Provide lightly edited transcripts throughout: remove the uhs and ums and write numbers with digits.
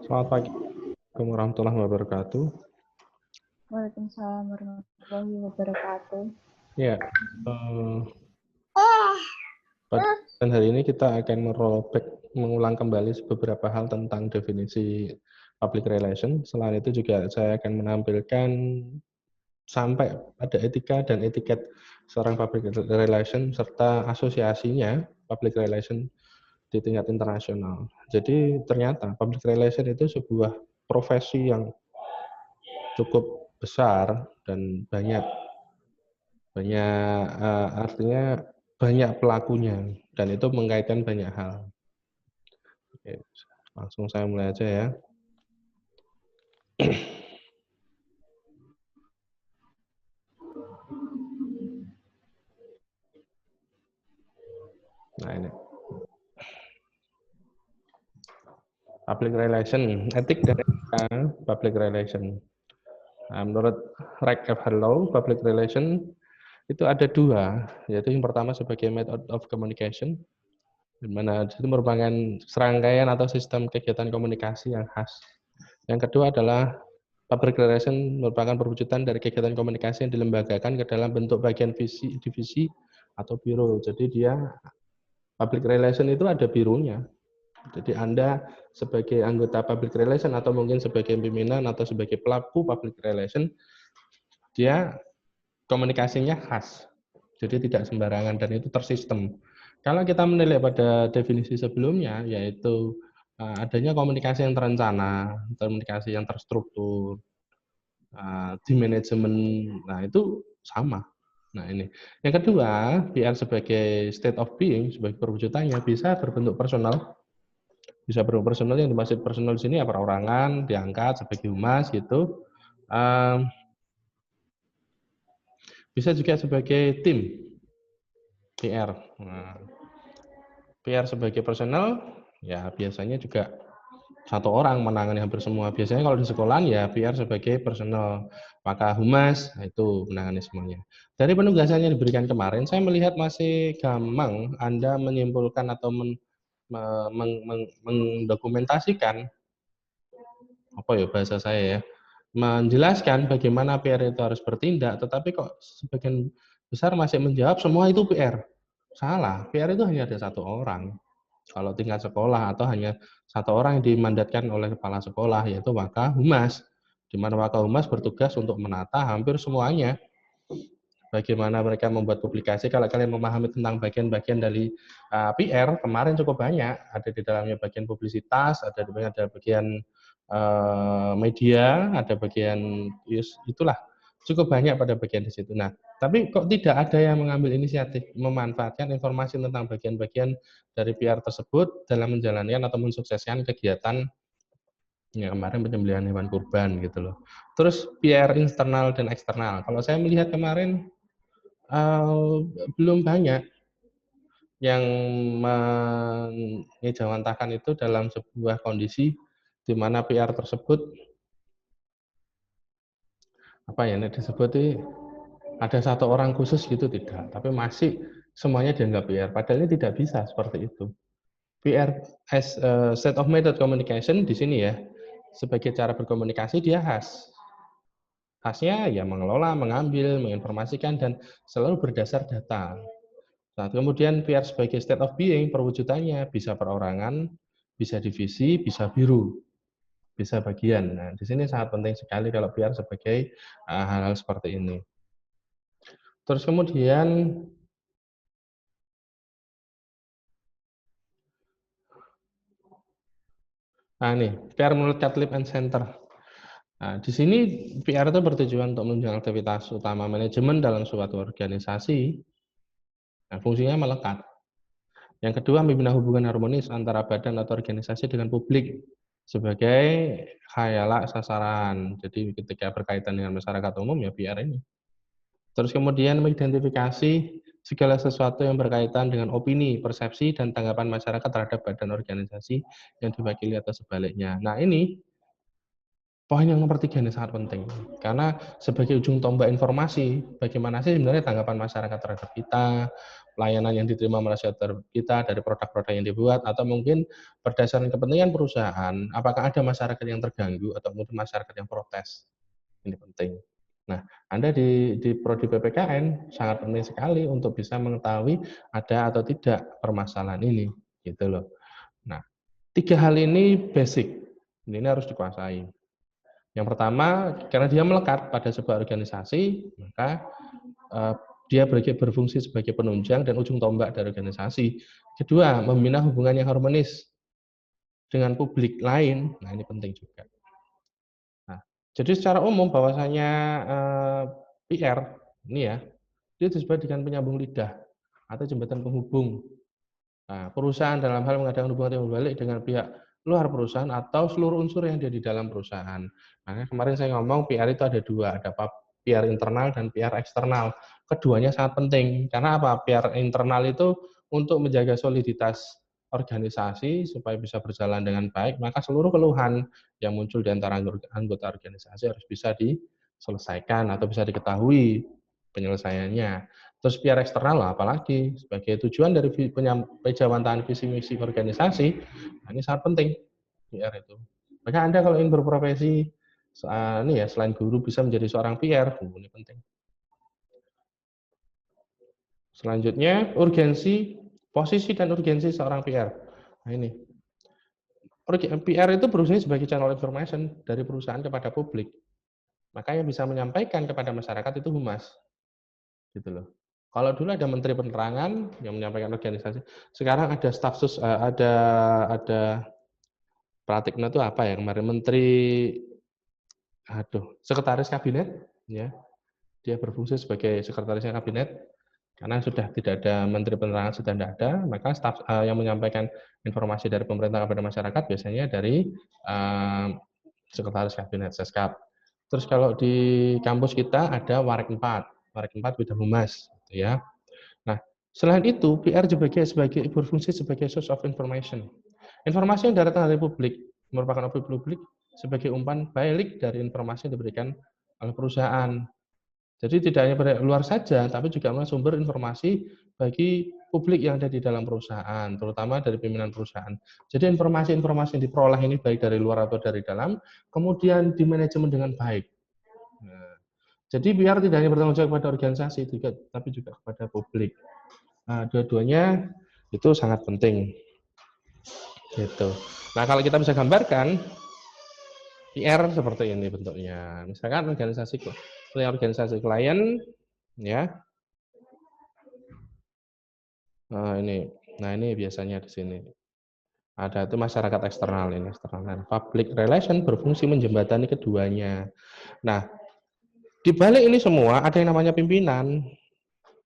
Selamat pagi. Assalamualaikum warahmatullahi wabarakatuh. Waalaikumsalam warahmatullahi wabarakatuh. Ya, pada hari ini kita akan mengulang kembali beberapa hal tentang definisi public relation. Selain itu juga saya akan menampilkan sampai ada etika dan etiket seorang public relation serta asosiasinya public relation di tingkat internasional. Jadi ternyata public relation itu sebuah profesi yang cukup besar dan artinya banyak pelakunya dan itu mengkaitkan banyak hal. Oke, langsung saya mulai aja ya. Nah ini public relation, etik dan etika public relation. Nah, menurut Reich F. Harlow, public relation itu ada dua, yaitu yang pertama sebagai method of communication, di mana itu merupakan serangkaian atau sistem kegiatan komunikasi yang khas. Yang kedua adalah public relation merupakan perwujudan dari kegiatan komunikasi yang dilembagakan ke dalam bentuk bagian divisi atau biro. Jadi dia public relation itu ada bironya. Jadi Anda sebagai anggota public relation atau mungkin sebagai pimpinan atau sebagai pelaku public relation, dia komunikasinya khas. Jadi tidak sembarangan dan itu tersistem. Kalau kita menilai pada definisi sebelumnya, yaitu adanya komunikasi yang terencana, komunikasi yang terstruktur, di manajemen, nah itu sama. Nah ini. Yang kedua, PR sebagai state of being, sebagai perwujudannya bisa berbentuk personal. Bisa berbentuk personal, yang dimaksud personal di sini ya perorangan, diangkat sebagai humas gitu. Bisa juga sebagai tim, PR. Nah, PR sebagai personal, ya biasanya juga satu orang menangani hampir semua. Biasanya kalau di sekolahan ya PR sebagai personal, maka humas nah itu menangani semuanya. Dari penugasan yang diberikan kemarin, saya melihat masih gampang Anda menyimpulkan atau mendokumentasikan apa ya bahasa saya ya, menjelaskan bagaimana PR itu harus bertindak, tetapi kok sebagian besar masih menjawab semua itu PR. Salah, PR itu hanya ada satu orang. Kalau tingkat sekolah atau hanya satu orang yang dimandatkan oleh kepala sekolah, yaitu Wakahumas, di mana Wakahumas bertugas untuk menata hampir semuanya. Bagaimana mereka membuat publikasi, kalau kalian memahami tentang bagian-bagian dari PR, kemarin cukup banyak, ada di dalamnya bagian publisitas, ada di bagian media, ada bagian itulah, cukup banyak pada bagian di situ. Nah, tapi kok tidak ada yang mengambil inisiatif memanfaatkan informasi tentang bagian-bagian dari PR tersebut dalam menjalankan atau mensukseskan kegiatan ya kemarin penyembelihan hewan kurban gitu loh. Terus PR internal dan eksternal. Kalau saya melihat kemarin belum banyak yang mengejawantahkan itu dalam sebuah kondisi di mana PR tersebut apa ya disebut ada satu orang khusus gitu tidak, tapi masih semuanya dianggap PR. Padahal ini tidak bisa seperti itu. PR as set of method communication di sini ya sebagai cara berkomunikasi dia khas. Khasnya ya mengelola, mengambil, menginformasikan dan selalu berdasar data. Nah, kemudian PR sebagai state of being perwujudannya bisa perorangan, bisa divisi, bisa biru, bisa bagian. Nah, di sini sangat penting sekali kalau PR sebagai hal-hal seperti ini. Terus kemudian nah ini PR menurut Catlip and Center. Nah, di sini PR itu bertujuan untuk menunjang aktivitas utama manajemen dalam suatu organisasi. Nah, fungsinya melekat. Yang kedua, membina hubungan harmonis antara badan atau organisasi dengan publik sebagai khayalak sasaran. Jadi ketika berkaitan dengan masyarakat umum ya PR ini. Terus kemudian mengidentifikasi segala sesuatu yang berkaitan dengan opini, persepsi, dan tanggapan masyarakat terhadap badan organisasi yang diwakili atau sebaliknya. Nah ini Poin yang nomor 3 ini sangat penting, karena sebagai ujung tombak informasi, bagaimana sih sebenarnya tanggapan masyarakat terhadap kita, pelayanan yang diterima masyarakat kita dari produk-produk yang dibuat, atau mungkin berdasarkan kepentingan perusahaan, apakah ada masyarakat yang terganggu atau mungkin masyarakat yang protes. Ini penting. Nah, Anda di prodi PPKN sangat penting sekali untuk bisa mengetahui ada atau tidak permasalahan ini, gitu loh. Nah, 3 hal ini basic, ini harus dikuasai. Yang pertama, karena dia melekat pada sebuah organisasi, maka dia berfungsi sebagai penunjang dan ujung tombak dari organisasi. Kedua, membina hubungan yang harmonis dengan publik lain. Nah, ini penting juga. Nah, jadi secara umum bahwasanya PR ini ya, dia disebut dengan penyambung lidah atau jembatan penghubung. Nah, perusahaan dalam hal mengadakan hubungan timbal balik dengan pihak luar perusahaan atau seluruh unsur yang ada di dalam perusahaan. Nah, kemarin saya ngomong PR itu ada dua, ada PR internal dan PR eksternal. Keduanya sangat penting. Karena apa? PR internal itu untuk menjaga soliditas organisasi supaya bisa berjalan dengan baik, maka seluruh keluhan yang muncul di antara anggota organisasi harus bisa diselesaikan atau bisa diketahui penyelesaiannya. Terus PR eksternal apalagi sebagai tujuan dari penjabaran visi misi organisasi, nah ini sangat penting PR itu. Maka Anda kalau ingin berprofesi ini ya selain guru bisa menjadi seorang PR, ini penting. Selanjutnya urgensi, posisi dan urgensi seorang PR. Nah ini PR itu berfungsi sebagai channel information dari perusahaan kepada publik. Maka yang bisa menyampaikan kepada masyarakat itu humas, gitu loh. Kalau dulu ada Menteri Penerangan yang menyampaikan organisasi, sekarang ada stafsus, ada Pratikno itu apa ya kemarin Menteri, Sekretaris Kabinet, ya, dia berfungsi sebagai sekretarisnya kabinet. Karena sudah tidak ada Menteri Penerangan, sudah tidak ada, maka staf yang menyampaikan informasi dari pemerintah kepada masyarakat biasanya dari Sekretaris Kabinet Seskap. Terus kalau di kampus kita ada Warik 4, Warik 4 bidang humas, gitu ya. Nah, selain itu, PR sebagai berfungsi sebagai source of information. Informasi yang datang dari publik merupakan objek publik sebagai umpan balik dari informasi yang diberikan oleh perusahaan. Jadi tidak hanya pada luar saja, tapi juga sumber informasi bagi publik yang ada di dalam perusahaan, terutama dari pimpinan perusahaan. Jadi informasi-informasi yang diperoleh ini baik dari luar atau dari dalam, kemudian dimanajemen dengan baik. Nah, jadi biar tidak hanya bertanggung jawab kepada organisasi, tapi juga kepada publik. Nah, dua-duanya itu sangat penting. Gitu. Nah, kalau kita bisa gambarkan, PR seperti ini bentuknya. Misalkan organisasi klien, ya. Nah ini biasanya di sini. Ada itu masyarakat eksternal ini, eksternal. Public relation berfungsi menjembatani keduanya. Nah, di balik ini semua ada yang namanya pimpinan.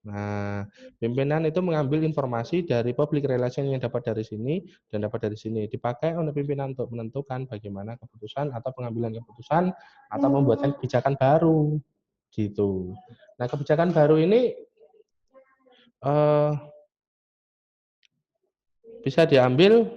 Nah, pimpinan itu mengambil informasi dari public relation yang dapat dari sini dan dapat dari sini. Dipakai oleh pimpinan untuk menentukan bagaimana keputusan atau pengambilan keputusan atau membuatkan kebijakan baru. Gitu. Nah, kebijakan baru ini bisa diambil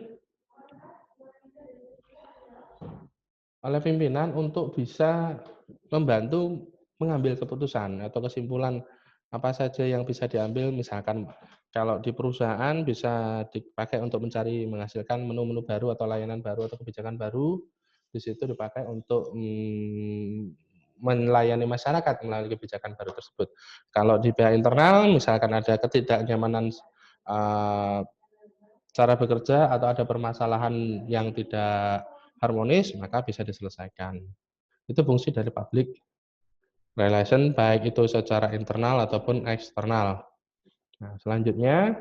oleh pimpinan untuk bisa membantu mengambil keputusan atau kesimpulan apa saja yang bisa diambil, misalkan kalau di perusahaan bisa dipakai untuk menghasilkan menu-menu baru atau layanan baru atau kebijakan baru, di situ dipakai untuk melayani masyarakat melalui kebijakan baru tersebut. Kalau di pihak internal, misalkan ada ketidaknyamanan cara bekerja atau ada permasalahan yang tidak harmonis, maka bisa diselesaikan. Itu fungsi dari public relation, baik itu secara internal ataupun eksternal. Nah, selanjutnya,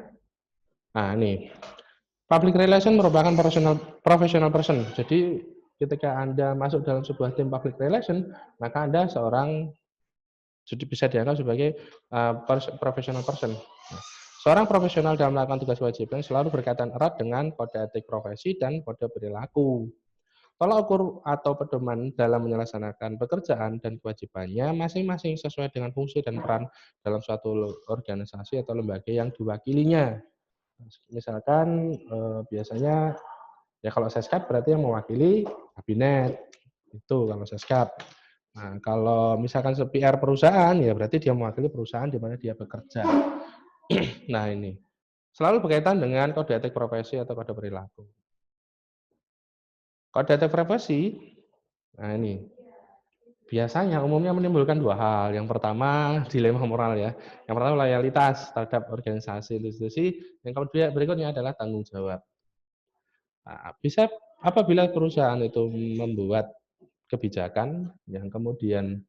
ini public relation merupakan professional person. Jadi ketika Anda masuk dalam sebuah tim public relation, maka Anda bisa dianggap sebagai professional person. Nah, seorang profesional dalam melakukan tugas kewajiban selalu berkaitan erat dengan kode etik profesi dan kode perilaku. Tolak ukur atau pedoman dalam menyelesaikan pekerjaan dan kewajibannya masing-masing sesuai dengan fungsi dan peran dalam suatu organisasi atau lembaga yang diwakilinya. Misalkan biasanya ya kalau Seskap berarti yang mewakili kabinet. Itu kalau seskap. Nah, kalau misalkan PR perusahaan, ya berarti dia mewakili perusahaan di mana dia bekerja. Nah, ini selalu berkaitan dengan kode etik profesi atau kode perilaku. Kode etik profesi, nah ini biasanya umumnya menimbulkan dua hal. Yang pertama, dilema moral ya. Yang pertama, loyalitas terhadap organisasi institusi. Yang kedua berikutnya adalah tanggung jawab. Nah, bisa apabila perusahaan itu membuat kebijakan yang kemudian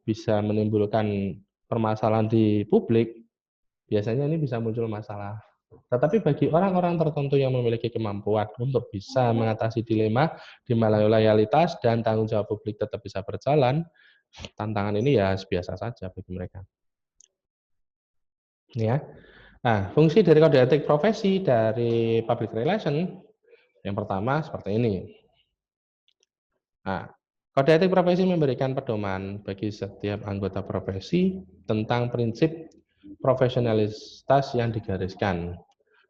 bisa menimbulkan permasalahan di publik, biasanya ini bisa muncul masalah. Tetapi bagi orang-orang tertentu yang memiliki kemampuan untuk bisa mengatasi dilema di mana loyalitas dan tanggung jawab publik tetap bisa berjalan, tantangan ini ya biasa saja bagi mereka. Ya. Nah, fungsi dari kode etik profesi dari public relation yang pertama seperti ini. Nah, kode etik profesi memberikan pedoman bagi setiap anggota profesi tentang prinsip profesionalitas yang digariskan.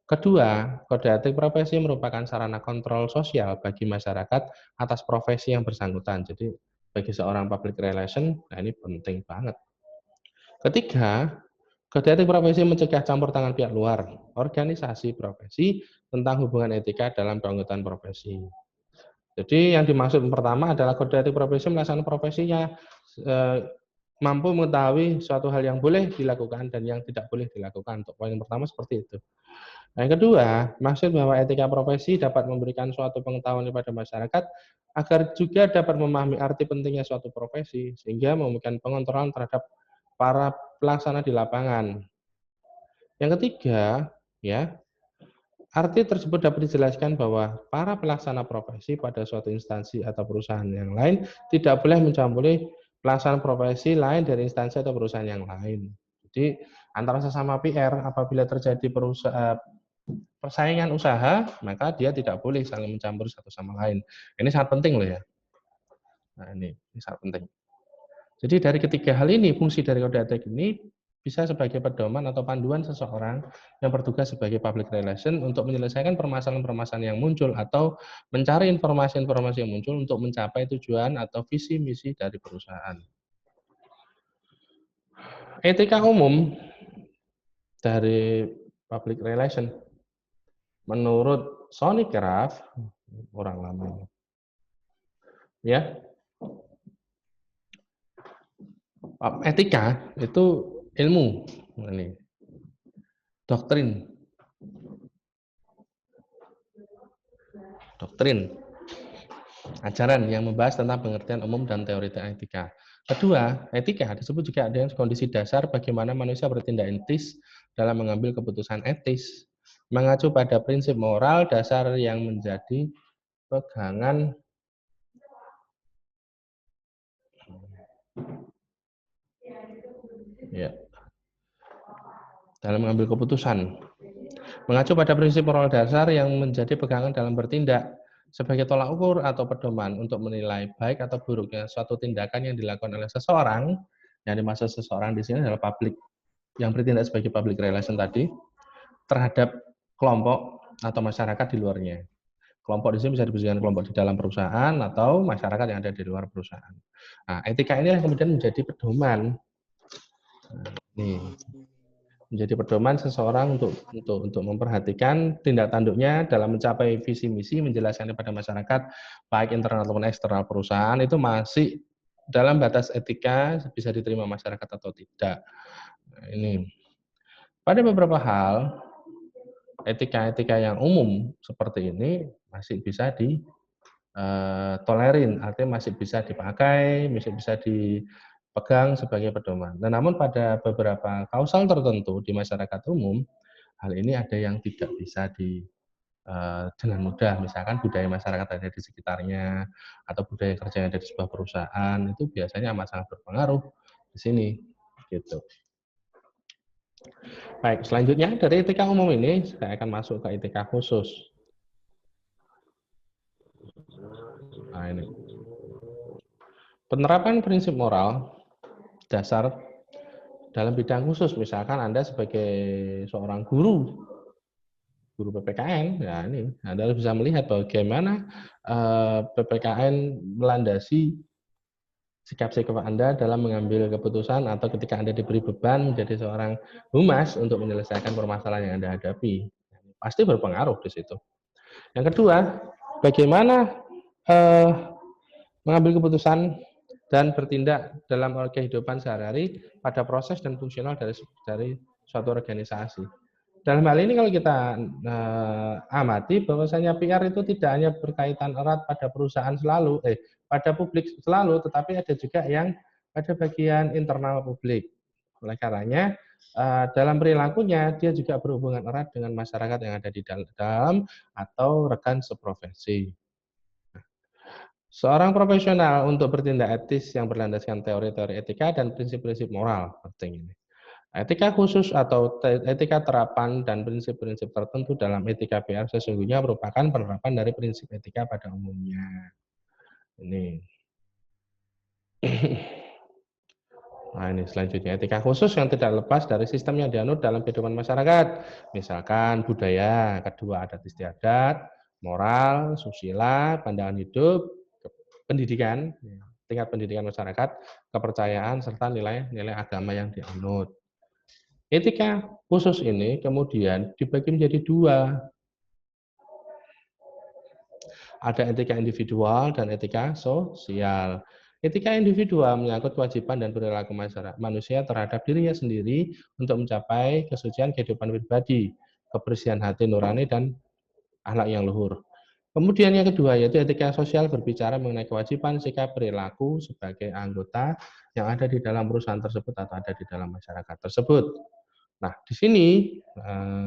Kedua, kode etik profesi merupakan sarana kontrol sosial bagi masyarakat atas profesi yang bersangkutan. Jadi, bagi seorang public relation, nah ini penting banget. Ketiga, kode etik profesi mencegah campur tangan pihak luar, organisasi profesi tentang hubungan etika dalam keanggotaan profesi. Jadi yang dimaksud pertama adalah kode etik profesi melaksanakan profesinya mampu mengetahui suatu hal yang boleh dilakukan dan yang tidak boleh dilakukan. Untuk poin pertama seperti itu. Yang kedua, maksud bahwa etika profesi dapat memberikan suatu pengetahuan kepada masyarakat agar juga dapat memahami arti pentingnya suatu profesi sehingga memberikan pengontrolan terhadap para pelaksana di lapangan. Yang ketiga, ya, arti tersebut dapat dijelaskan bahwa para pelaksana profesi pada suatu instansi atau perusahaan yang lain tidak boleh mencampuri pelaksanaan profesi lain dari instansi atau perusahaan yang lain. Jadi antara sesama PR apabila terjadi persaingan usaha, maka dia tidak boleh saling mencampur satu sama lain. Ini sangat penting loh ya. Nah ini sangat penting. Jadi dari ketiga hal ini, fungsi dari kode etik ini bisa sebagai pedoman atau panduan seseorang yang bertugas sebagai public relation untuk menyelesaikan permasalahan-permasalahan yang muncul atau mencari informasi-informasi yang muncul untuk mencapai tujuan atau visi misi dari perusahaan. Etika umum dari public relation menurut Sonny Kraft, orang lama ya, etika itu ilmu, ini doktrin, ajaran yang membahas tentang pengertian umum dan teori etika. Kedua, etika disebut juga dengan kondisi dasar bagaimana manusia bertindak etis dalam mengambil keputusan etis, mengacu pada prinsip moral dasar yang menjadi pegangan ya, dalam mengambil keputusan. Mengacu pada prinsip moral dasar yang menjadi pegangan dalam bertindak sebagai tolak ukur atau pedoman untuk menilai baik atau buruknya suatu tindakan yang dilakukan oleh seseorang. Yang dimaksud seseorang di sini adalah publik yang bertindak sebagai public relation tadi terhadap kelompok atau masyarakat di luarnya. Kelompok di sini bisa disebutkan kelompok di dalam perusahaan atau masyarakat yang ada di luar perusahaan. Nah, etika ini kemudian menjadi pedoman. Nih, menjadi pedoman seseorang untuk memperhatikan tindak tanduknya dalam mencapai visi misi, menjelaskan kepada masyarakat baik internal maupun eksternal perusahaan itu masih dalam batas etika bisa diterima masyarakat atau tidak. Nah, ini pada beberapa hal etika-etika yang umum seperti ini masih bisa ditolerin, artinya masih bisa dipakai, masih bisa dipegang sebagai pedoman. Nah, namun pada beberapa kausal tertentu di masyarakat umum, hal ini ada yang tidak bisa dengan mudah. Misalkan budaya masyarakat ada di sekitarnya, atau budaya kerja yang ada di sebuah perusahaan, itu biasanya amat sangat berpengaruh di sini. Gitu. Baik, selanjutnya dari etika umum ini, saya akan masuk ke etika khusus. Nah, ini. Penerapan prinsip moral dasar dalam bidang khusus, misalkan Anda sebagai seorang guru, guru PPKN, ya ini Anda harus bisa melihat bagaimana PPKN melandasi sikap-sikap Anda dalam mengambil keputusan atau ketika Anda diberi beban menjadi seorang humas untuk menyelesaikan permasalahan yang Anda hadapi. Pasti berpengaruh di situ. Yang kedua, bagaimana mengambil keputusan dan bertindak dalam kehidupan sehari-hari pada proses dan fungsional dari suatu organisasi. Dalam hal ini kalau kita amati bahwasanya PR itu tidak hanya berkaitan erat pada perusahaan pada publik selalu, tetapi ada juga yang pada bagian internal publik. Oleh karenanya dalam perilakunya dia juga berhubungan erat dengan masyarakat yang ada di dalam atau rekan seprofesi. Seorang profesional untuk bertindak etis yang berlandaskan teori-teori etika dan prinsip-prinsip moral penting ini. Etika khusus atau etika terapan dan prinsip-prinsip tertentu dalam etika PR sesungguhnya merupakan penerapan dari prinsip etika pada umumnya. Ini. Nah, ini selanjutnya etika khusus yang tidak lepas dari sistem yang dianut dalam kehidupan masyarakat. Misalkan budaya, kedua adat istiadat, moral, susila, pandangan hidup, pendidikan, tingkat pendidikan masyarakat, kepercayaan, serta nilai-nilai agama yang dianut. Etika khusus ini kemudian dibagi menjadi dua. Ada etika individual dan etika sosial. Etika individual menyangkut kewajiban dan perilaku manusia terhadap dirinya sendiri untuk mencapai kesucian kehidupan pribadi, kebersihan hati nurani, dan akhlak yang luhur. Kemudian yang kedua yaitu etika sosial berbicara mengenai kewajiban sikap perilaku sebagai anggota yang ada di dalam perusahaan tersebut atau ada di dalam masyarakat tersebut. Nah, di sini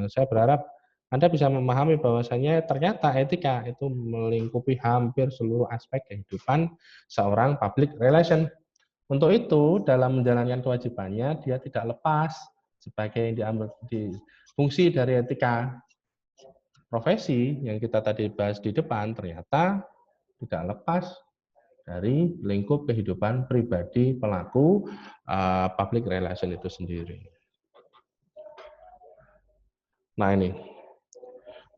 saya berharap Anda bisa memahami bahwasanya ternyata etika itu melingkupi hampir seluruh aspek kehidupan seorang public relation. Untuk itu, dalam menjalankan kewajibannya, dia tidak lepas sebagai yang diambil di fungsi dari etika profesi yang kita tadi bahas di depan, ternyata tidak lepas dari lingkup kehidupan pribadi pelaku public relation itu sendiri. Nah ini,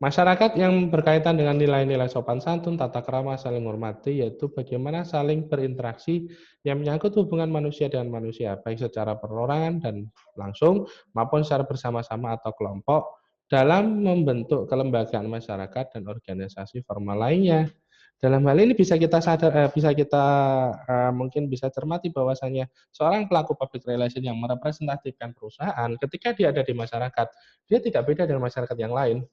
masyarakat yang berkaitan dengan nilai-nilai sopan santun, tata krama, saling menghormati, yaitu bagaimana saling berinteraksi yang menyangkut hubungan manusia dengan manusia, baik secara perorangan dan langsung, maupun secara bersama-sama atau kelompok, dalam membentuk kelembagaan masyarakat dan organisasi formal lainnya. Dalam hal ini bisa kita mungkin bisa cermati bahwasanya seorang pelaku public relation yang merepresentasikan perusahaan, ketika dia ada di masyarakat, dia tidak beda dengan masyarakat yang lain.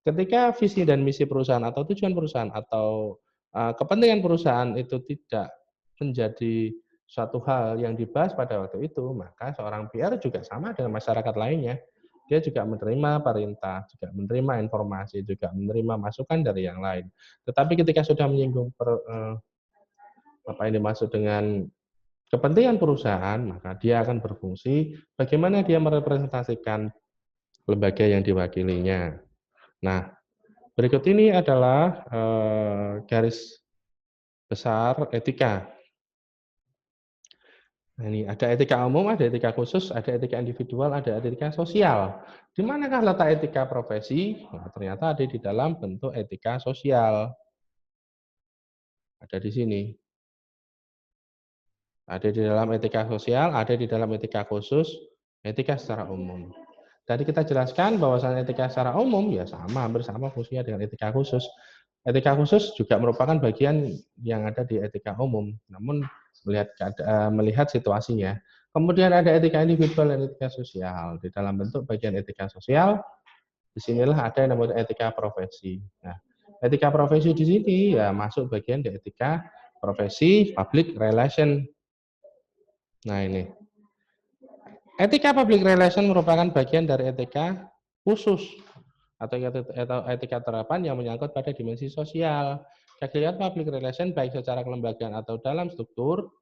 Ketika visi dan misi perusahaan atau tujuan perusahaan atau kepentingan perusahaan itu tidak menjadi suatu hal yang dibahas pada waktu itu, maka seorang PR juga sama dengan masyarakat lainnya. Dia juga menerima perintah, juga menerima informasi, juga menerima masukan dari yang lain. Tetapi ketika sudah menyinggung apa yang dimaksud dengan kepentingan perusahaan, maka dia akan berfungsi bagaimana dia merepresentasikan lembaga yang diwakilinya. Nah, berikut ini adalah garis besar etika. Nah, ini ada etika umum, ada etika khusus, ada etika individual, ada etika sosial. Di manakah letak etika profesi? Nah, ternyata ada di dalam bentuk etika sosial. Ada di sini. Ada di dalam etika sosial, ada di dalam etika khusus, etika secara umum. Tadi kita jelaskan bahwasannya etika secara umum ya sama, hampir sama fungsinya dengan etika khusus. Etika khusus juga merupakan bagian yang ada di etika umum, namun melihat situasinya. Kemudian ada etika individual dan etika sosial. Di dalam bentuk bagian etika sosial, disinilah ada yang namanya etika profesi. Nah, etika profesi di sini ya masuk bagian di etika profesi public relation. Nah ini. Etika public relation merupakan bagian dari etika khusus atau etika terapan yang menyangkut pada dimensi sosial. Kegiatan public relation baik secara kelembagaan atau dalam struktur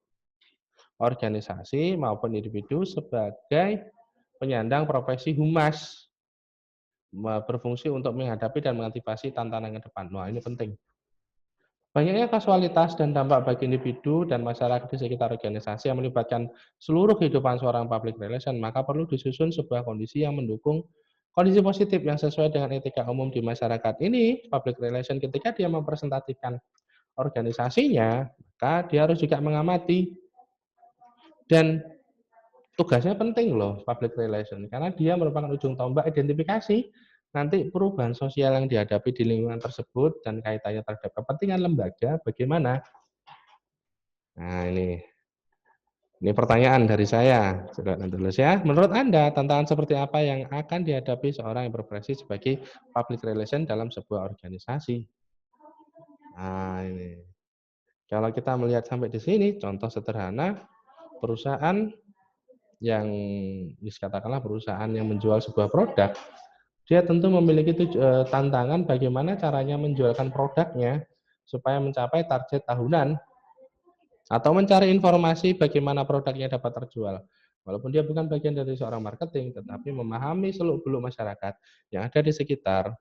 organisasi maupun individu sebagai penyandang profesi humas berfungsi untuk menghadapi dan mengantisipasi tantangan ke depan. Wah, ini penting. Banyaknya kasualitas dan dampak bagi individu dan masyarakat di sekitar organisasi yang melibatkan seluruh kehidupan seorang public relation, maka perlu disusun sebuah kondisi yang mendukung Kondisi positif yang sesuai dengan etika umum di masyarakat ini, public relation ketika dia mempresentasikan organisasinya, maka dia harus juga mengamati dan tugasnya penting loh public relation karena dia merupakan ujung tombak identifikasi nanti perubahan sosial yang dihadapi di lingkungan tersebut dan kaitannya terhadap kepentingan lembaga bagaimana. Nah, ini pertanyaan dari saya, Saudara Andreas ya. Menurut Anda, tantangan seperti apa yang akan dihadapi seorang yang berprofesi sebagai public relation dalam sebuah organisasi? Nah, ini. Kalau kita melihat sampai di sini, contoh sederhana, perusahaan yang katakanlah perusahaan yang menjual sebuah produk, dia tentu memiliki tantangan bagaimana caranya menjualkan produknya supaya mencapai target tahunan atau mencari informasi bagaimana produknya dapat terjual. Walaupun dia bukan bagian dari seorang marketing, tetapi memahami seluk-beluk masyarakat yang ada di sekitar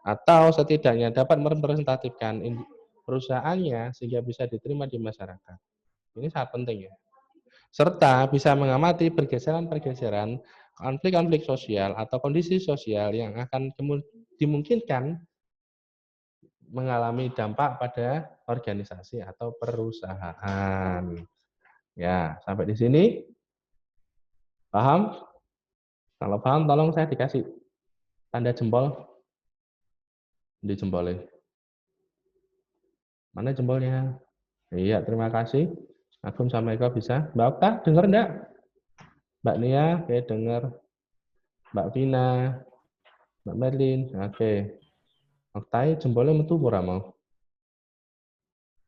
atau setidaknya dapat merepresentatifkan perusahaannya sehingga bisa diterima di masyarakat. Ini sangat penting ya. Serta bisa mengamati pergeseran-pergeseran konflik-konflik sosial atau kondisi sosial yang akan dimungkinkan mengalami dampak pada organisasi atau perusahaan. Ya, sampai di sini paham? Kalau paham tolong saya dikasih tanda jempol di jempolnya. Mana jempolnya? Iya, terima kasih. Agung sama Eko bisa. Mbak Okta, dengar enggak? Mbak Nia, oke, dengar. Mbak Vina, Mbak Merlin, oke. Oktai, jempolnya metu ora mau?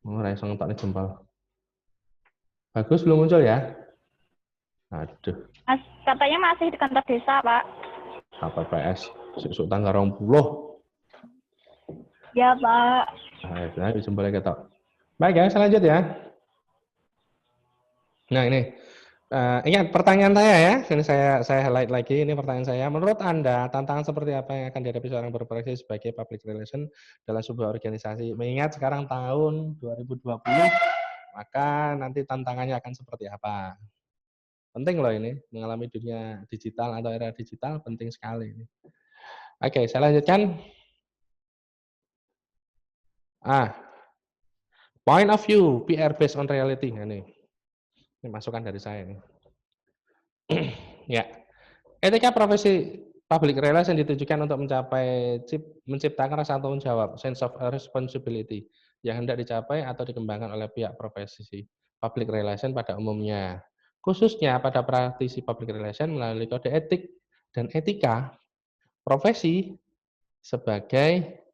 Oh, ora iso ngetokne jempol. Bagus, belum muncul ya? Aduh, Mas, katanya masih di kantor desa, Pak. KPPS, sesuk tanggal 20. Ya, Pak. Nah, jempolnya ketok. Baik ya, saya lanjut ya. Nah, ini ingat pertanyaan saya ya, ini saya highlight lagi, ini pertanyaan saya. Menurut Anda, tantangan seperti apa yang akan dihadapi seorang berprofesi sebagai public relation dalam sebuah organisasi? Mengingat sekarang tahun 2020, maka nanti tantangannya akan seperti apa? Penting loh ini, mengalami dunia digital atau era digital, penting sekali. Oke, saya lanjutkan. Point of view, PR based on reality. Ini masukan dari saya. Ini. Ya, etika profesi public relation ditujukan untuk menciptakan rasa tanggung jawab, sense of responsibility, yang hendak dicapai atau dikembangkan oleh pihak profesi public relation pada umumnya. Khususnya pada praktisi public relation melalui kode etik dan etika profesi sebagai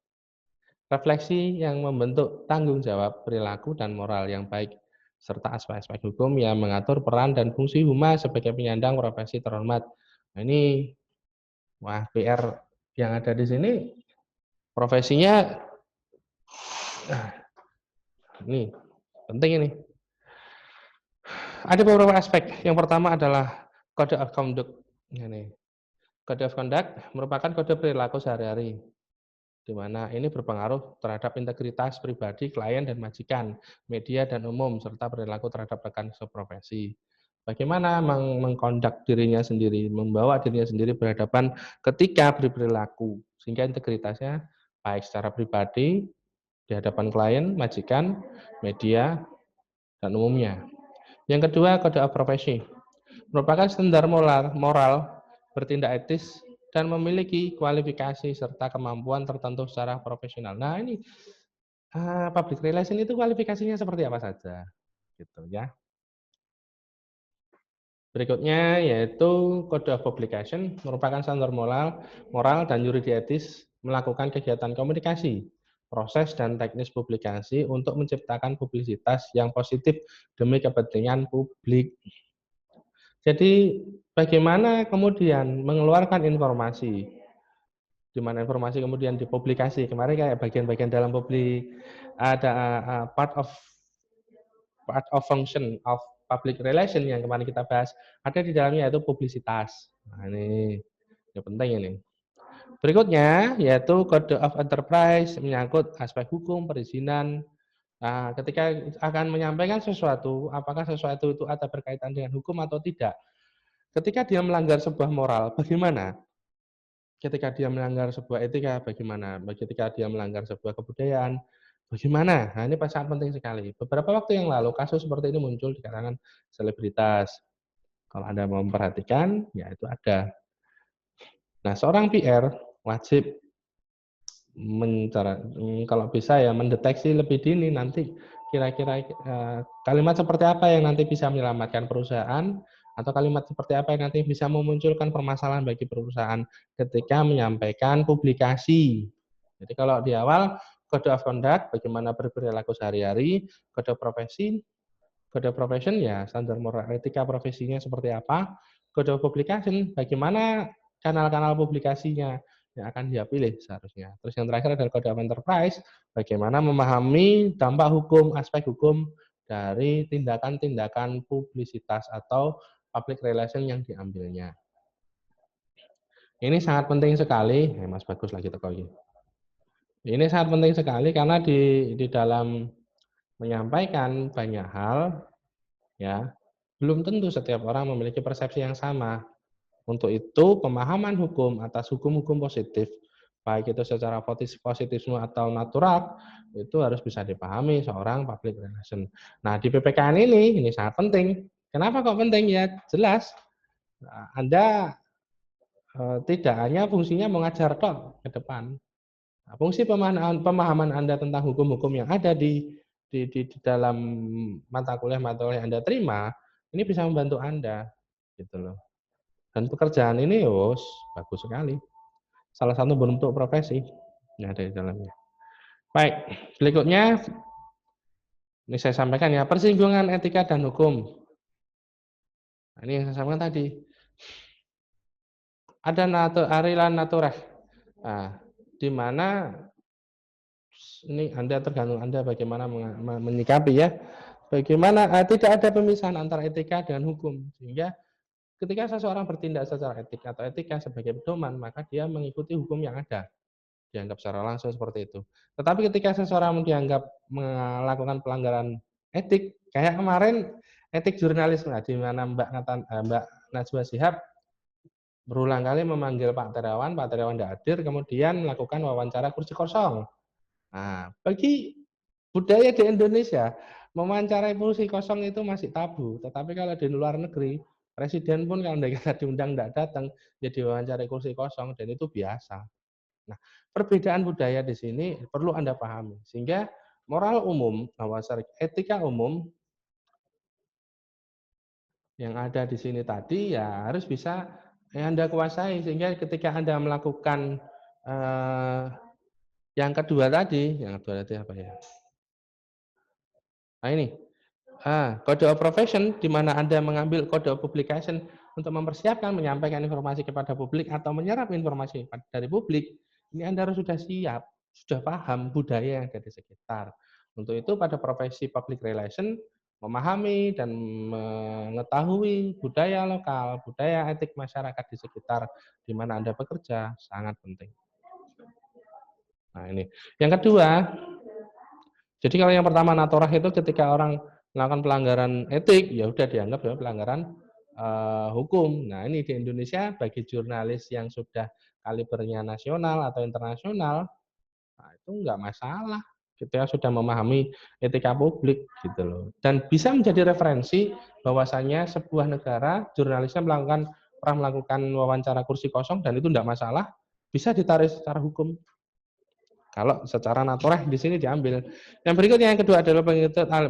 refleksi yang membentuk tanggung jawab perilaku dan moral yang baik serta aspek-aspek hukum yang mengatur peran dan fungsi humas sebagai penyandang profesi terhormat. Nah, ini wah PR yang ada di sini profesinya ini penting ini. Ada beberapa aspek. Yang pertama adalah code of conduct. Ini. Code of conduct merupakan kode perilaku sehari-hari di mana ini berpengaruh terhadap integritas pribadi, klien dan majikan, media dan umum serta perilaku terhadap rekan seprofesi. Bagaimana mengkondak dirinya sendiri, membawa dirinya sendiri berhadapan ketika berperilaku sehingga integritasnya baik secara pribadi di hadapan klien, majikan, media dan umumnya. Yang kedua, kode of profesi merupakan standar moral bertindak etis dan memiliki kualifikasi serta kemampuan tertentu secara profesional. Nah, ini public relation itu kualifikasinya seperti apa saja, gitu ya. Berikutnya yaitu Code of Publication merupakan standar moral dan yuridik etis melakukan kegiatan komunikasi, proses dan teknis publikasi untuk menciptakan publisitas yang positif demi kepentingan publik. Jadi bagaimana kemudian mengeluarkan informasi, di mana informasi kemudian dipublikasi. Kemarin kayak bagian-bagian dalam publik ada part of function of public relation yang kemarin kita bahas, ada di dalamnya yaitu publisitas. Nah, ini penting ini. Berikutnya yaitu Code of Enterprise menyangkut aspek hukum, perizinan. Nah, ketika akan menyampaikan sesuatu, apakah sesuatu itu ada berkaitan dengan hukum atau tidak. Ketika dia melanggar sebuah moral, bagaimana? ketika dia melanggar sebuah etika, bagaimana? Ketika dia melanggar sebuah kebudayaan, bagaimana? Nah, ini sangat penting sekali. Beberapa waktu yang lalu, kasus seperti ini muncul di kalangan selebritas. Kalau Anda mau memperhatikan, ya itu ada. Nah, seorang PR wajib kalau bisa ya mendeteksi lebih dini nanti kira-kira kalimat seperti apa yang nanti bisa menyelamatkan perusahaan atau kalimat seperti apa yang nanti bisa memunculkan permasalahan bagi perusahaan ketika menyampaikan publikasi. Jadi kalau di awal code of conduct bagaimana berperilaku sehari-hari, kode profession ya standar moral etika profesinya seperti apa, kode of publication bagaimana kanal-kanal publikasinya yang akan dia pilih seharusnya. Terus yang terakhir adalah kode of enterprise, bagaimana memahami dampak hukum, aspek hukum dari tindakan-tindakan publisitas atau public relation yang diambilnya. Ini sangat penting sekali, Mas Bagus lagi teko iki. Ini sangat penting sekali karena di dalam menyampaikan banyak hal, ya, belum tentu setiap orang memiliki persepsi yang sama. Untuk itu, pemahaman hukum atas hukum-hukum positif, baik itu secara positifisme atau natural, itu harus bisa dipahami seorang public relation. Nah, di PPKN ini sangat penting. Kenapa kok penting? Ya, jelas. Anda tidak hanya fungsinya mengajar tok ke depan. Nah, fungsi pemahaman Anda tentang hukum-hukum yang ada di dalam mata kuliah Anda terima, ini bisa membantu Anda, gitu loh. Dan pekerjaan ini bagus sekali. Salah satu bentuk profesi yang ada di dalamnya. Baik, berikutnya ini saya sampaikan ya, persinggungan etika dan hukum. Nah, ini yang saya sampaikan tadi. Ada arilan natureh. Nah, di mana ini Anda tergantung Anda bagaimana menyikapi ya. Bagaimana tidak ada pemisahan antara etika dengan hukum. Sehingga ketika seseorang bertindak secara etik atau etika sebagai pedoman, maka dia mengikuti hukum yang ada. Dianggap secara langsung seperti itu. Tetapi ketika seseorang dianggap melakukan pelanggaran etik, kayak kemarin etik jurnalisme, di mana Mbak Najwa Shihab berulang kali memanggil Pak Terawan tidak hadir, kemudian melakukan wawancara kursi kosong. Nah, bagi budaya di Indonesia, mewawancarai kursi kosong itu masih tabu. Tetapi kalau di luar negeri, presiden pun kalau tidak diundang tidak datang, jadi wawancarai kursi kosong, dan itu biasa. Nah, perbedaan budaya di sini perlu Anda pahami. Sehingga moral umum, etika umum yang ada di sini tadi ya harus bisa Anda kuasai. Sehingga ketika Anda melakukan yang kedua tadi apa ya? Nah ini, kode of profession di mana Anda mengambil kode of publication untuk mempersiapkan menyampaikan informasi kepada publik atau menyerap informasi dari publik. Ini Anda harus sudah siap, sudah paham budaya yang ada di sekitar. Untuk itu pada profesi public relation, memahami dan mengetahui budaya lokal, budaya etik masyarakat di sekitar di mana Anda bekerja sangat penting. Nah ini. Yang kedua, jadi kalau yang pertama natorah itu ketika orang melakukan pelanggaran etik, ya udah dianggap ya pelanggaran hukum. Nah ini di Indonesia bagi jurnalis yang sudah kalibernya nasional atau internasional, nah itu enggak masalah. Kita sudah memahami etika publik gitu loh. Dan bisa menjadi referensi bahwasanya sebuah negara jurnalisnya pernah melakukan wawancara kursi kosong dan itu enggak masalah, bisa ditarik secara hukum. Kalau secara naturah di sini diambil. Yang berikutnya yang kedua adalah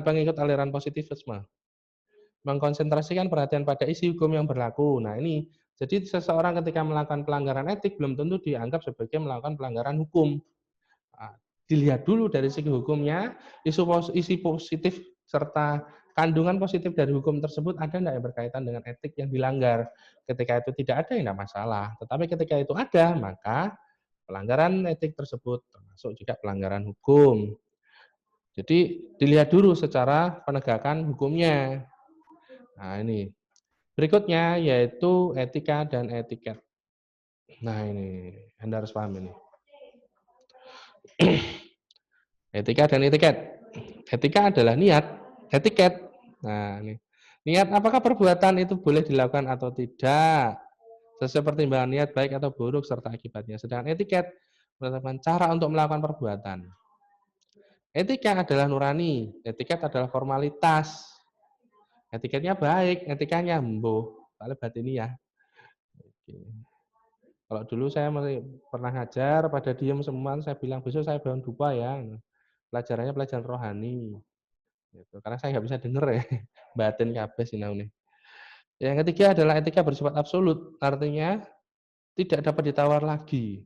pengikut aliran positivisme. Mengkonsentrasikan perhatian pada isi hukum yang berlaku. Nah ini, jadi seseorang ketika melakukan pelanggaran etik belum tentu dianggap sebagai melakukan pelanggaran hukum. Nah, dilihat dulu dari segi hukumnya, isi positif serta kandungan positif dari hukum tersebut ada tidak yang berkaitan dengan etik yang dilanggar. Ketika itu tidak ada, ya tidak masalah. Tetapi ketika itu ada, maka pelanggaran etik tersebut termasuk juga pelanggaran hukum. Jadi dilihat dulu secara penegakan hukumnya. Nah ini. Berikutnya yaitu etika dan etiket. Nah ini, Anda harus paham ini. Etika dan etiket. Etika adalah niat, etiket. Nah ini. Niat apakah perbuatan itu boleh dilakukan atau tidak. sesuai pertimbangan niat baik atau buruk serta akibatnya. Sedangkan etiket merupakan cara untuk melakukan perbuatan. Etika adalah nurani, etiket adalah formalitas. Etiketnya baik, etikanya mbuh, soalnya batiniah. Oke. Kalau dulu saya pernah ngajar, pada diem semua, saya bilang besok saya bangun dupa ya. Pelajarannya pelajaran rohani. Gitu. Karena saya nggak bisa denger ya, batin kabeh sinau nih. Yang ketiga adalah etika bersifat absolut, artinya tidak dapat ditawar lagi.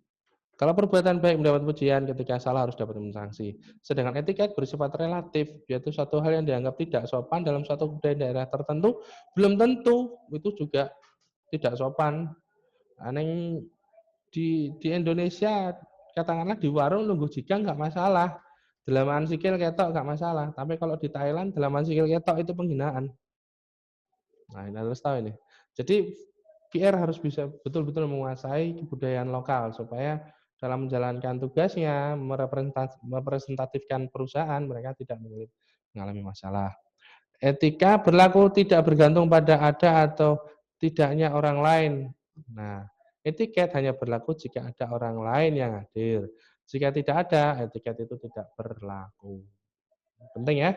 Kalau perbuatan baik mendapat pujian, ketika salah harus dapat sanksi. Sedangkan etiket bersifat relatif, yaitu suatu hal yang dianggap tidak sopan dalam suatu budaya daerah tertentu, belum tentu itu juga tidak sopan. Aneh di Indonesia, katakanlah di warung nunggu jika nggak masalah. Dalaman sikil ketok nggak masalah. Tapi kalau di Thailand, dalaman sikil ketok itu penghinaan. Nah, ini harus tahu ini. Jadi PR harus bisa betul-betul menguasai kebudayaan lokal supaya dalam menjalankan tugasnya merepresentatifkan perusahaan mereka tidak mengalami masalah. Etika berlaku tidak bergantung pada ada atau tidaknya orang lain. Nah, etiket hanya berlaku jika ada orang lain yang hadir. Jika tidak ada, etiket itu tidak berlaku. Penting ya.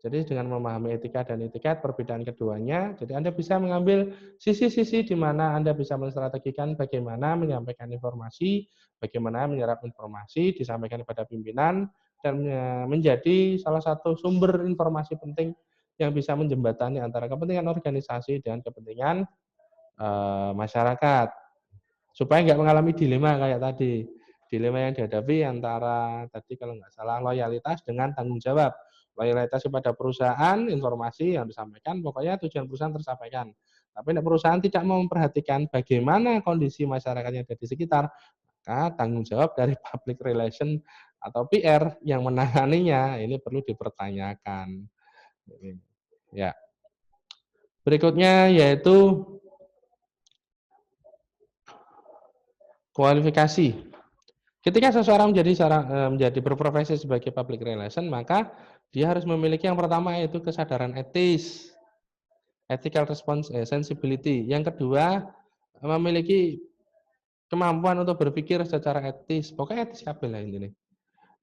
Jadi dengan memahami etika dan etiket, perbedaan keduanya, jadi Anda bisa mengambil sisi-sisi di mana Anda bisa menstrategikan bagaimana menyampaikan informasi, bagaimana menyerap informasi, disampaikan kepada pimpinan, dan menjadi salah satu sumber informasi penting yang bisa menjembatani antara kepentingan organisasi dan kepentingan masyarakat. Supaya nggak mengalami dilema kayak tadi. Dilema yang dihadapi antara tadi kalau nggak salah loyalitas dengan tanggung jawab. Loyalitas kepada perusahaan, informasi yang disampaikan, pokoknya tujuan perusahaan tersampaikan. Tapi perusahaan tidak mau memperhatikan bagaimana kondisi masyarakat yang ada di sekitar, maka tanggung jawab dari public relation atau PR yang menanganinya ini perlu dipertanyakan. Ya. Berikutnya yaitu kualifikasi. Ketika seseorang menjadi berprofesi sebagai public relation, maka dia harus memiliki yang pertama yaitu kesadaran etis, ethical sensibility. Yang kedua, memiliki kemampuan untuk berpikir secara etis. Pokoknya etis kabeh lah ini.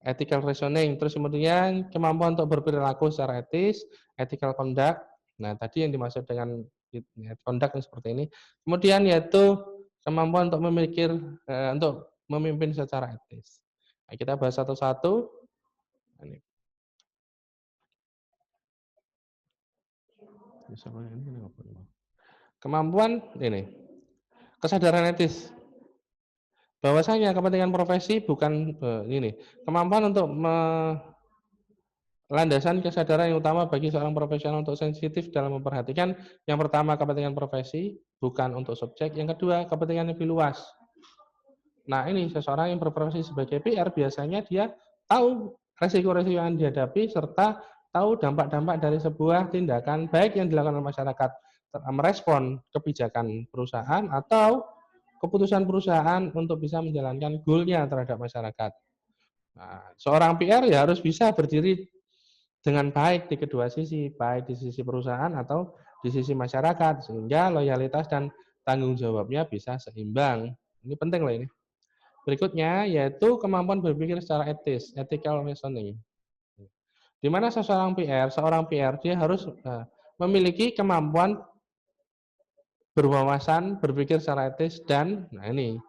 Ethical reasoning. Terus kemudian kemampuan untuk berperilaku secara etis, ethical conduct. Nah, tadi yang dimaksud dengan conduct seperti ini. Kemudian yaitu kemampuan untuk untuk memimpin secara etis. Nah, kita bahas satu-satu. Kemampuan ini, kesadaran etis. Bahwasanya kepentingan profesi bukan ini, kemampuan untuk landasan kesadaran yang utama bagi seorang profesional untuk sensitif dalam memperhatikan yang pertama kepentingan profesi, bukan untuk subjek. Yang kedua, kepentingan lebih luas. Nah, ini seseorang yang berprofesi sebagai PR biasanya dia tahu resiko-resiko yang dihadapi serta tahu dampak-dampak dari sebuah tindakan baik yang dilakukan oleh masyarakat merespon kebijakan perusahaan atau keputusan perusahaan untuk bisa menjalankan goal-nya terhadap masyarakat. Nah, seorang PR ya harus bisa berdiri dengan baik di kedua sisi, baik di sisi perusahaan atau di sisi masyarakat, sehingga loyalitas dan tanggung jawabnya bisa seimbang. Ini penting loh ini. Berikutnya yaitu kemampuan berpikir secara etis, ethical reasoning. Di mana seorang PR dia harus memiliki kemampuan berwawasan, berpikir secara etis dan nah ini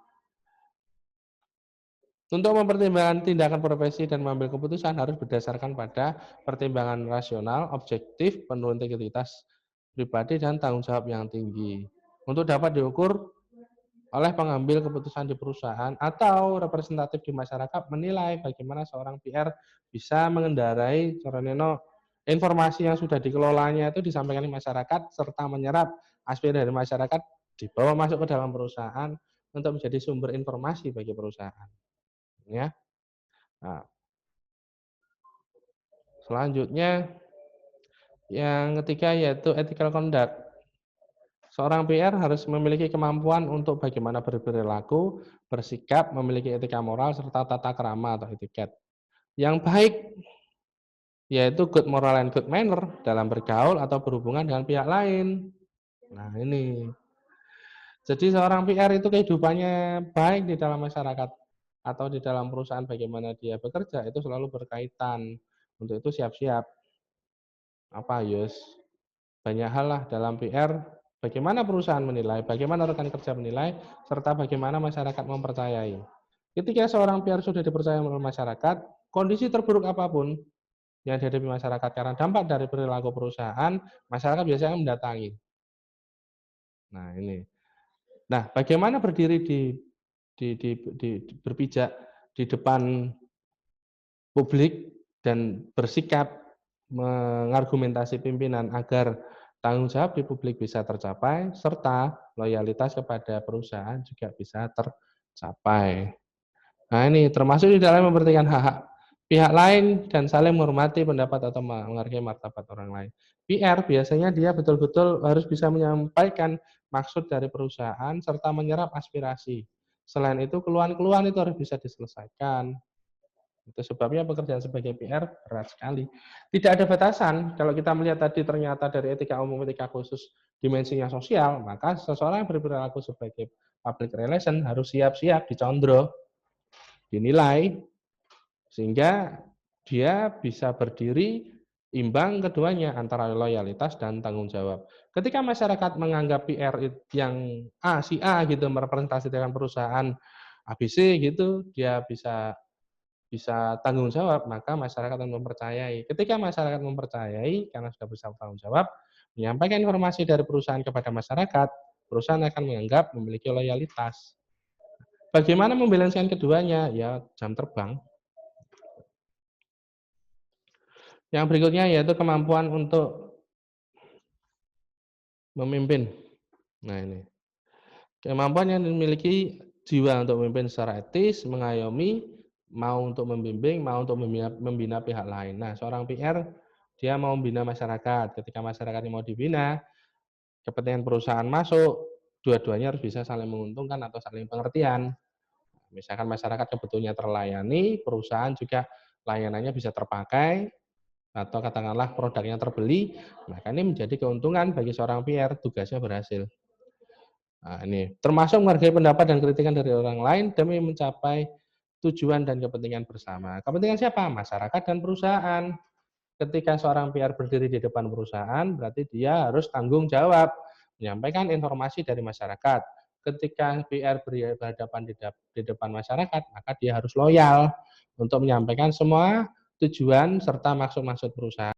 untuk mempertimbangkan tindakan profesi dan mengambil keputusan harus berdasarkan pada pertimbangan rasional, objektif, penuh integritas pribadi dan tanggung jawab yang tinggi. Untuk dapat diukur oleh pengambil keputusan di perusahaan atau representatif di masyarakat menilai bagaimana seorang PR bisa mengendarai informasi yang sudah dikelolanya itu disampaikan di masyarakat serta menyerap aspirasi dari masyarakat dibawa masuk ke dalam perusahaan untuk menjadi sumber informasi bagi perusahaan. Ya. Nah, selanjutnya yang ketiga yaitu ethical conduct. Seorang PR harus memiliki kemampuan untuk bagaimana berperilaku, bersikap, memiliki etika moral, serta tata krama atau etiket. Yang baik yaitu good moral and good manner dalam bergaul atau berhubungan dengan pihak lain. Nah ini. Jadi seorang PR itu kehidupannya baik di dalam masyarakat atau di dalam perusahaan bagaimana dia bekerja itu selalu berkaitan. Untuk itu siap-siap apa Yus? Banyak hal lah dalam PR, bagaimana perusahaan menilai, bagaimana rekan kerja menilai, serta bagaimana masyarakat mempercayai. Ketika seorang PR sudah dipercaya oleh masyarakat, kondisi terburuk apapun yang dihadapi masyarakat karena dampak dari perilaku perusahaan, masyarakat biasanya mendatangi. Nah ini. Nah, bagaimana berdiri di berpijak di depan publik dan bersikap mengargumentasi pimpinan agar tanggung jawab di publik bisa tercapai, serta loyalitas kepada perusahaan juga bisa tercapai. Nah ini termasuk di dalam memperhatikan hak-hak pihak lain dan saling menghormati pendapat atau menghargai martabat orang lain. PR biasanya dia betul-betul harus bisa menyampaikan maksud dari perusahaan serta menyerap aspirasi. Selain itu keluhan-keluhan itu harus bisa diselesaikan. Itu sebabnya pekerjaan sebagai PR berat sekali. Tidak ada batasan. Kalau kita melihat tadi ternyata dari etika umum, etika khusus, dimensinya sosial, maka seseorang yang berperilaku sebagai public relation harus siap-siap dicondro, dinilai, sehingga dia bisa berdiri imbang keduanya antara loyalitas dan tanggung jawab. Ketika masyarakat menganggap PR yang si A gitu merepresentasikan perusahaan ABC gitu, dia bisa bisa tanggung jawab, maka masyarakat akan mempercayai. Ketika masyarakat mempercayai, karena sudah bisa tanggung jawab, menyampaikan informasi dari perusahaan kepada masyarakat, perusahaan akan menganggap memiliki loyalitas. Bagaimana membalanskan keduanya? Ya, jam terbang. Yang berikutnya yaitu kemampuan untuk memimpin. Nah ini. Kemampuan yang dimiliki jiwa untuk memimpin secara etis, mengayomi, mau untuk membimbing, mau untuk membina pihak lain. Nah, seorang PR, dia mau membina masyarakat. Ketika masyarakat yang mau dibina, kepentingan perusahaan masuk, dua-duanya harus bisa saling menguntungkan atau saling pengertian. Misalkan masyarakat kebutuhannya terlayani, perusahaan juga layanannya bisa terpakai, atau katakanlah produknya terbeli, maka ini menjadi keuntungan bagi seorang PR, tugasnya berhasil. Nah, ini termasuk menghargai pendapat dan kritikan dari orang lain demi mencapai tujuan dan kepentingan bersama. Kepentingan siapa? Masyarakat dan perusahaan. Ketika seorang PR berdiri di depan perusahaan, berarti dia harus tanggung jawab menyampaikan informasi dari masyarakat. Ketika PR berhadapan di depan masyarakat, maka dia harus loyal untuk menyampaikan semua tujuan serta maksud-maksud perusahaan.